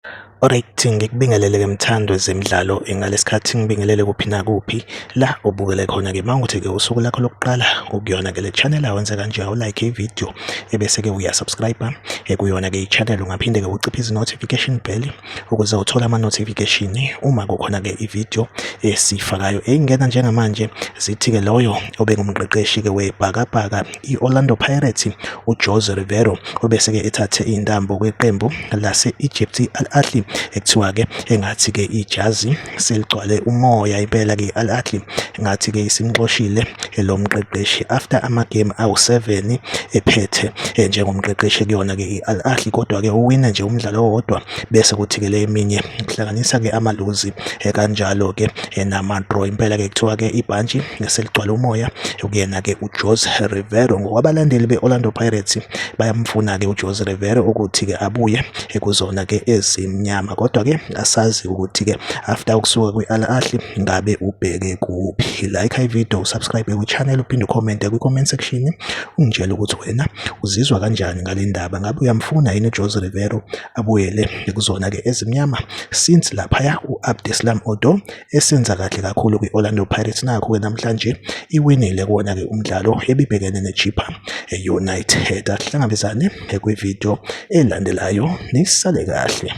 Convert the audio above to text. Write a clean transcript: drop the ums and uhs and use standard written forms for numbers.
Alright, ngikubingelele-ke mthando zemidlalo ngalesikhathi ngibingelele kuphi nakuphi la ubukele khona-ke mawukuthi-ke usuku lakho lokuqala ukuyona-ke le channel awenze kanje awulike ivideo ebese-ke uyasubscribe kuyona-ke i-channel ungaphinde-ke uciphe izi-notification bell ukuze uthole ama-notification uma kukhona-ke ivideo esiyifakayo eyingena njengamanje. Zithi-ke loyo obengumqeqeshi-ke webhakabhaka i-Orlando Pirates uJose Riveros obese-ke ethathe intambo kweqembu lase-Egypt i-Al-Ahly ekuthiwa-ke engathi-ke ijazi seligcwale umoya impela-ke i-Al-Ahly ngathi-ke isimxoshile lo mqeqeshi after ama-game awu-7 ephethe njengomqeqeshi kuyona-ke i-Al-Ahly, kodwa-ke uwina nje umdlalo owodwa bese kuthi-ke le eminye kuhlanganisa-ke amaluzi kanjalo-ke nama-draw impela-ke kuthiwa-ke ibhantshi seligcwale umoya ukuyena-ke uJose Riveros. Ngokwabalandeli be-Orlando Pirates bayamfuna-ke uJose Riveros ukuthi-ke abuye kuzona-ke ezimnyama, kodwa-ke asazi ukuthi-ke after ukusuka kwi-Al-Ahly ngabe ubheke kuphi. Like ivideo, usubscribe kwi-channel uphinde ucommente kwi-comment section ungitshele ukuthi wena uzizwa kanjani ngale ndaba, ngabe uyamfuna yini uJose Riveros abuyele kuzona-ke ezimnyama since laphaya u-Abdeslam Odo esenza kahle kakhulu kwi-Orlando Pirates. Nakho-ke namhlanje iwinile kuwona-ke umdlalo ebibhekene neChippa United. Asihlangabezane kwivideo elandelayo, nisale kahle.